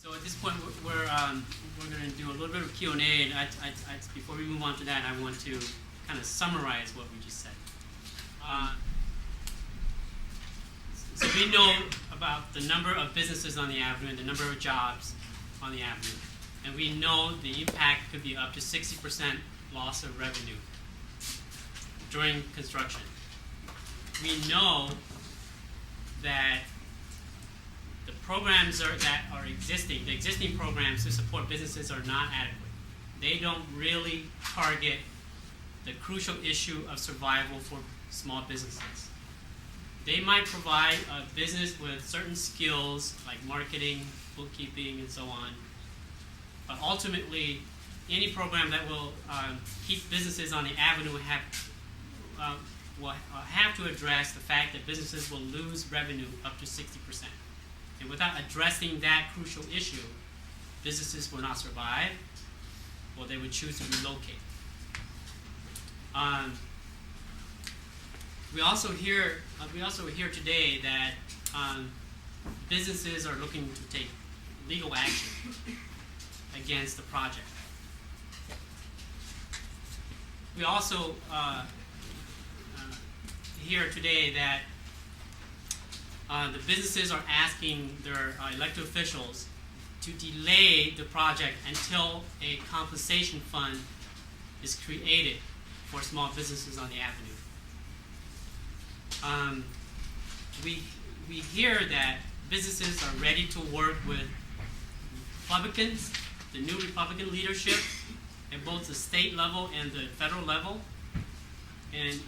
So at this point, we're going to do a little bit of Q&A, and before we move on to that, I want to kind of summarize what we just said. So we know about the number of businesses on the avenue and the number of jobs on the avenue, and we know the impact could be up to 60% loss of revenue during construction. We know that the programs that are existing, the existing programs to support businesses are not adequate. They don't really target the crucial issue of survival for small businesses. They might provide a business with certain skills like marketing, bookkeeping, and so on. But ultimately, any program that will keep businesses on the avenue will have to address the fact that businesses will lose revenue up to 60%. And without addressing that crucial issue, businesses will not survive, or they would choose to relocate. We also hear today that businesses are looking to take legal action against the project. We also hear today that the businesses are asking their elected officials to delay the project until a compensation fund is created for small businesses on the avenue. We hear that businesses are ready to work with Republicans, the new Republican leadership, at both the state level and the federal level, and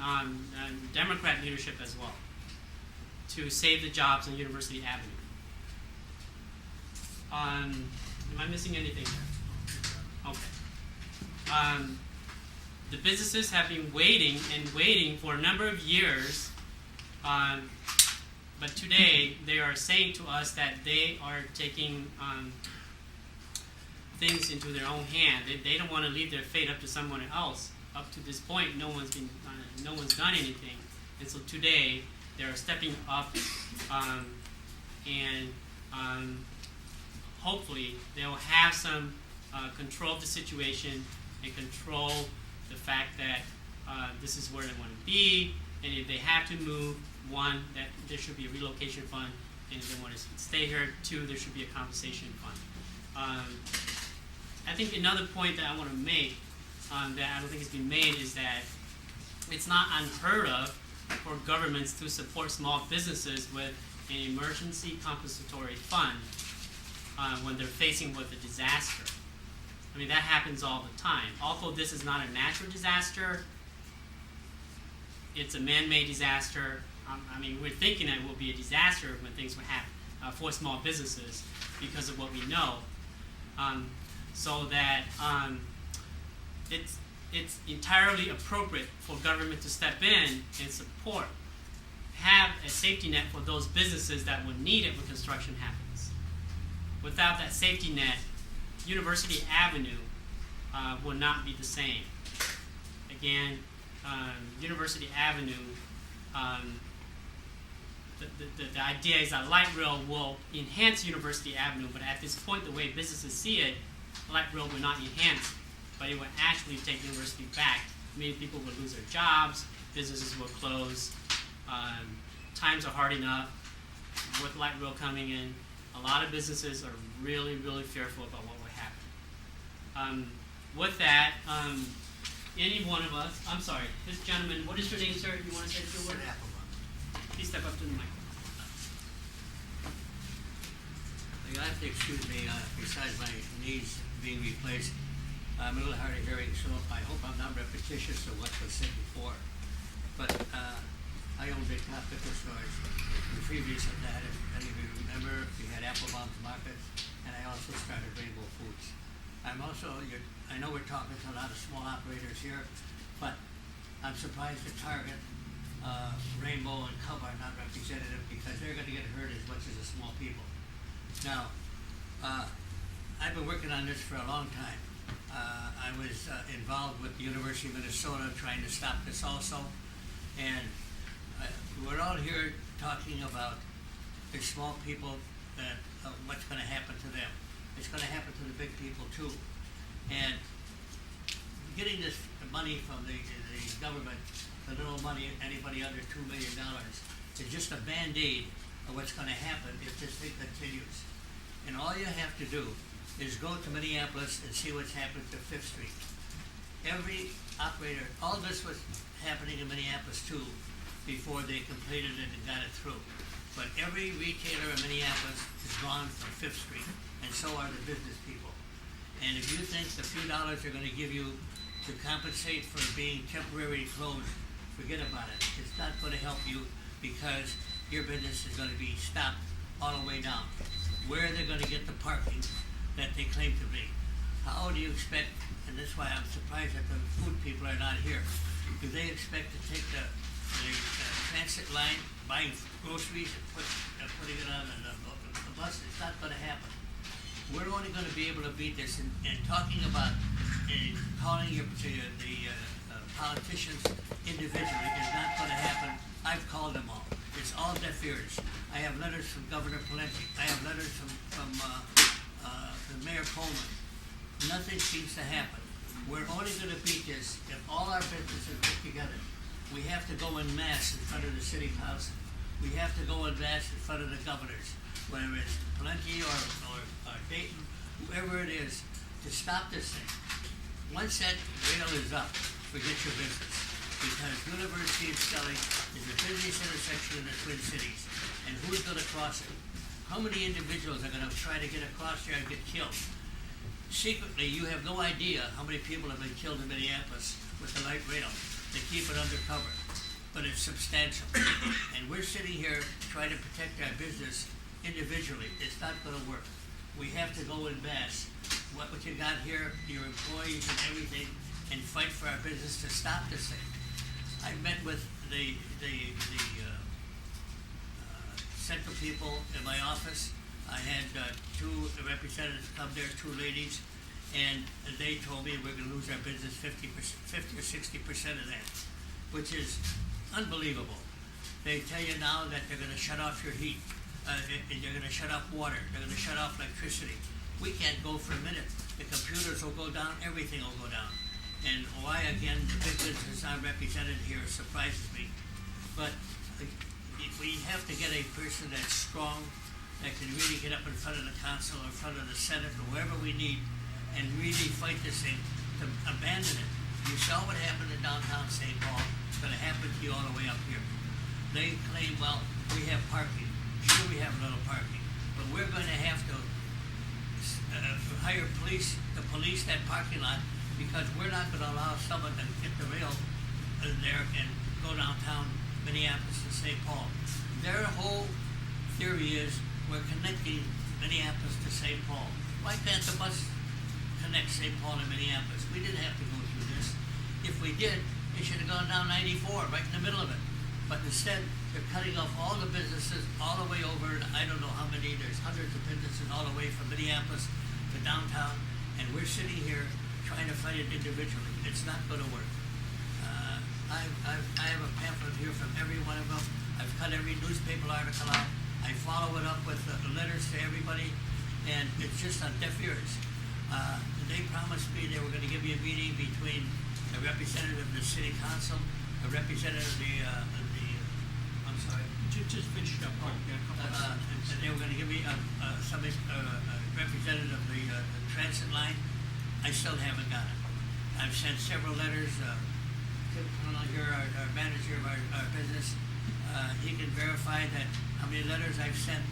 Democrat leadership as well, to save the jobs on University Avenue. Am I missing anything there? Okay. The businesses have been waiting for a number of years, but today they are saying to us that they are taking things into their own hand. They don't want to leave their fate up to someone else. Up to this point, no one's done anything, and so today they are stepping up, and hopefully they will have some control of the situation and control the fact that this is where they want to be, and if they have to move, one, that there should be a relocation fund, and if they want to stay here, two, there should be a compensation fund. I think another point that I want to make that I don't think has been made is that it's not unheard of for governments to support small businesses with an emergency compensatory fund when they're facing with a disaster. I mean, that happens all the time. Although this is not a natural disaster, it's a man-made disaster. I mean, we're thinking that it will be a disaster when things will happen for small businesses because of what we know. So that it's entirely appropriate for government to step in and support, have a safety net for those businesses that will need it when construction happens. Without that safety net, University Avenue will not be the same. Again, University Avenue, the idea is that light rail will enhance University Avenue, but at this point, the way businesses see it, light rail will not enhance, but it will actually take the university back. Many people will lose their jobs, businesses will close, times are hard enough. With light rail coming in, a lot of businesses are really, really fearful about what will happen. With that, any one of us, I'm sorry, this gentleman, what is your name, sir? You want to say a few words? Please step up to the mic. You'll have to excuse me, besides my knees being replaced, I'm a little hard of hearing, so I hope I'm not repetitious of what was said before. But I owned big optical stores. The previous of that, if any of you remember, we had Applebaum's Market, and I also started Rainbow Foods. I'm also, I know we're talking to a lot of small operators here, but I'm surprised that Target, Rainbow, and Cub are not representative because they're going to get hurt as much as the small people. Now, I've been working on this for a long time. I was involved with the University of Minnesota trying to stop this also, and we're all here talking about the small people, that what's going to happen to them. it's gonna happen to the big people too. And getting this money from the government, the little money, anybody under $2 million, is just a Band-Aid of what's gonna happen if this thing continues. And all you have to do is go to Minneapolis and see what's happened to Fifth Street. Every operator, all this was happening in Minneapolis too, before they completed it and got it through. But every retailer in Minneapolis is gone from Fifth Street, and so are the business people. And if you think the few dollars they're gonna give you to compensate for being temporarily closed, forget about it. It's not gonna help you, because your business is gonna be stopped all the way down. Where they're gonna get the parking that they claim to be? How do you expect, and that's why I'm surprised that the food people are not here. Do they expect to take the transit line, buying groceries and putting it on the bus? It's not gonna happen. We're only gonna be able to beat this, and talking about calling the politicians individually is not gonna happen. I've called them all. It's all deaf ears. I have letters from Governor Pawlenty. I have letters from Mayor Coleman. Nothing seems to happen. We're only gonna beat this if all our businesses get together. We have to go en masse in front of the city council. We have to go en masse in front of the governors, whether it's Pawlenty or Dayton, whoever it is, to stop this thing. Once that rail is up, forget your business. Because University and Skelly is the busiest intersection in the Twin Cities. And who's gonna cross it? How many individuals are gonna try to get across there and get killed? Secretly, you have no idea how many people have been killed in Minneapolis with the light rail. They keep it undercover, but it's substantial. And we're sitting here trying to protect our business individually. It's not gonna work. We have to go en masse. What you got here, your employees and everything, and fight for our business to stop this thing. I met with the central people in my office. I had two representatives come there, two ladies, and they told me we're gonna lose our business 50 or 60% of that, which is unbelievable. They tell you now that they're gonna shut off your heat, they're gonna shut off water, they're gonna shut off electricity. We can't go for a minute. The computers will go down, everything will go down. And why, again, the big business not represented here surprises me. But we have to get a person that's strong, that can really get up in front of the council, or in front of the Senate, or wherever we need, and really fight this thing, to abandon it. You saw what happened in downtown St. Paul. It's gonna happen to you all the way up here. They claim, well, we have parking. Sure, we have a little parking, but we're gonna have to hire police to police that parking lot, because we're not gonna allow someone to get the rail there and go downtown Minneapolis to St. Paul. Their whole theory is we're connecting Minneapolis to St. Paul. Why can't the bus connect St. Paul and Minneapolis? We didn't have to go through this. If we did, they should have gone down 94, right in the middle of it. But instead, they're cutting off all the businesses all the way over, I don't know how many, there's hundreds of businesses all the way from Minneapolis to downtown, and we're sitting here trying to fight it individually. It's not gonna work. I have a pamphlet here from every one of them. I've cut every newspaper article out. I follow it up with letters to everybody, and it's just on deaf ears. They promised me they were gonna give me a meeting between a representative of the city council, a representative of I'm sorry. Just finish up. And they were gonna give me a representative of the transit line. I still haven't got it. I've sent several letters. Tim Connell here, our manager of our business, he can verify that how many letters I've sent.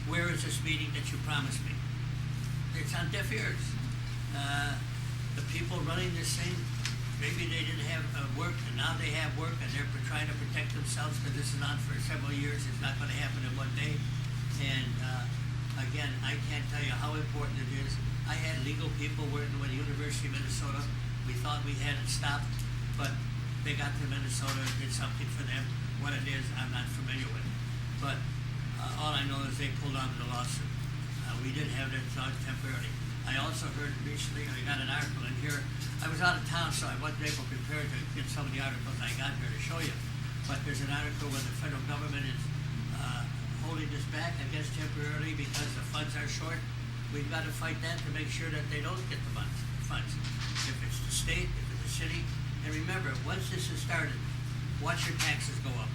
Where is this meeting that you promised me? It's on deaf ears. The people running this thing, maybe they didn't have work, and now they have work, and they're trying to protect themselves, because this is on for several years. It's not going to happen in one day. And again, I can't tell you how important it is. I had legal people working with the University of Minnesota. We thought we had it stopped, but they got to Minnesota and did something for them. What it is, I'm not familiar with. But all I know is they pulled out of the lawsuit. We did have that temporarily. I also heard recently, I got an article in here. I was out of town, so I wasn't able to prepare to get some of the articles I got here to show you. But there's an article where the federal government is holding this back, I guess temporarily, because the funds are short. we've got to fight that to make sure that they don't get the funds. If it's the state, if it's the city, and remember, once this is started, watch your taxes go up.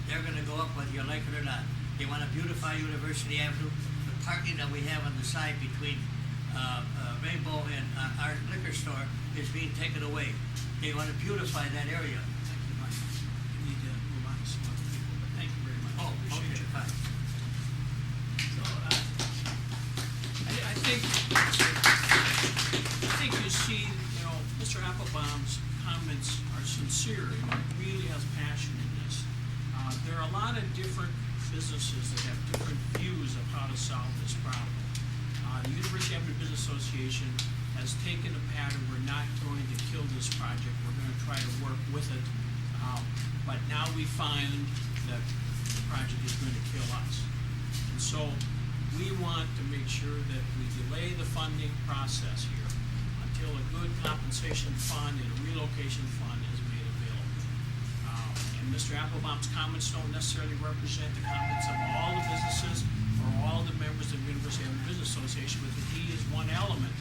They're gonna go up whether you like it or not. They wanna beautify University Avenue. The parking that we have on the side between Rainbow and our liquor store is being taken away. They wanna beautify that area. Thank you, Mike. We need to move on to some other people, but thank you very much. Oh, Appreciate okay, your fine. So, I think you see, you know, Mr. Applebaum's comments are sincere, and he really has passion in this. There are a lot of different businesses that have different views of how to solve this problem. The University Avenue Business Association has taken a pattern, we're not going to kill this project, we're gonna try to work with it. But now we find that the project is going to kill us. And so we want to make sure that we delay the funding process here until a good compensation fund and a relocation fund is made available. And Mr. Applebaum's comments don't necessarily represent the comments of all the businesses or all the members of the University Avenue Business Association, but he is one element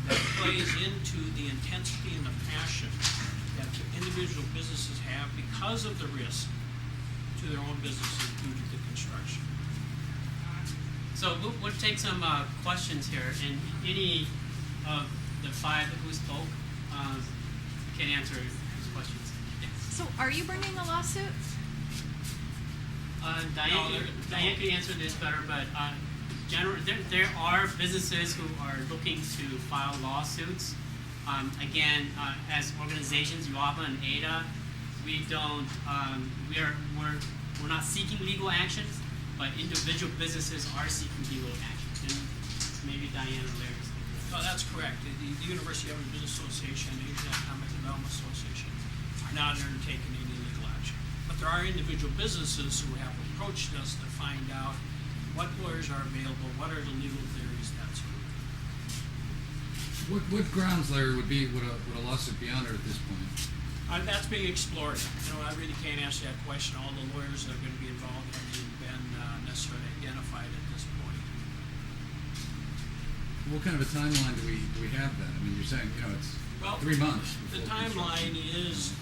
that plays into the intensity and the passion that the individual businesses have because of the risk to their own businesses due to the construction. So we'll take some questions here, and any of the five who spoke can answer these questions. So are you bringing a lawsuit? Diane could answer this better, but there are businesses who are looking to file lawsuits. Again, as organizations, UAPA and ADA, we don't. We're not seeking legal actions, but individual businesses are seeking legal actions. And maybe Diane or Larry. No, that's correct. The University Avenue Business Association and the Asian Economic Development Association are not undertaking any legal action. But there are individual businesses who have approached us to find out what lawyers are available, what are the legal theories, that sort of thing. What grounds, Larry, would a lawsuit be under at this point? That's being explored. You know, I really can't answer that question. All the lawyers that are going to be involved haven't even been necessarily identified at this point. What kind of a timeline do we have then? I mean, you're saying, you know, it's 3 months. The timeline is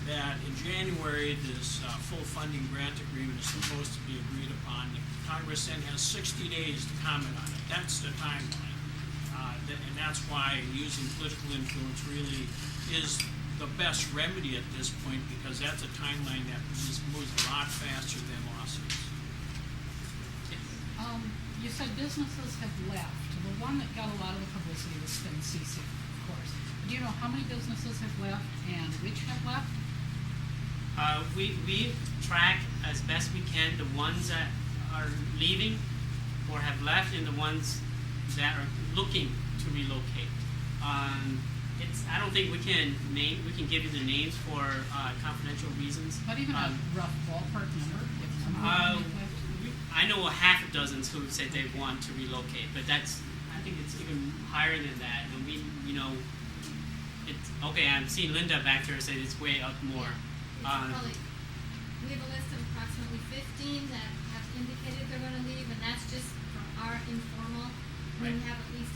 that in January, this full funding grant agreement is supposed to be agreed upon. Congress then has 60 days to comment on it. That's the timeline. And that's why using political influence really is the best remedy at this point, because that's a timeline that just moves a lot faster than lawsuits. You said businesses have left. The one that got a lot of the publicity was Spin CC, of course. Do you know how many businesses have left and which have left? We track as best we can the ones that are leaving or have left and the ones that are looking to relocate. I don't think we can give you the names for confidential reasons. But even a rough ballpark number? I know a half a dozen who said they want to relocate, but I think it's even higher than that. And I'm seeing Linda back there say it's way up more. We have a list of approximately 15 that have indicated they're going to leave, and that's just from our informal. Right. We have at least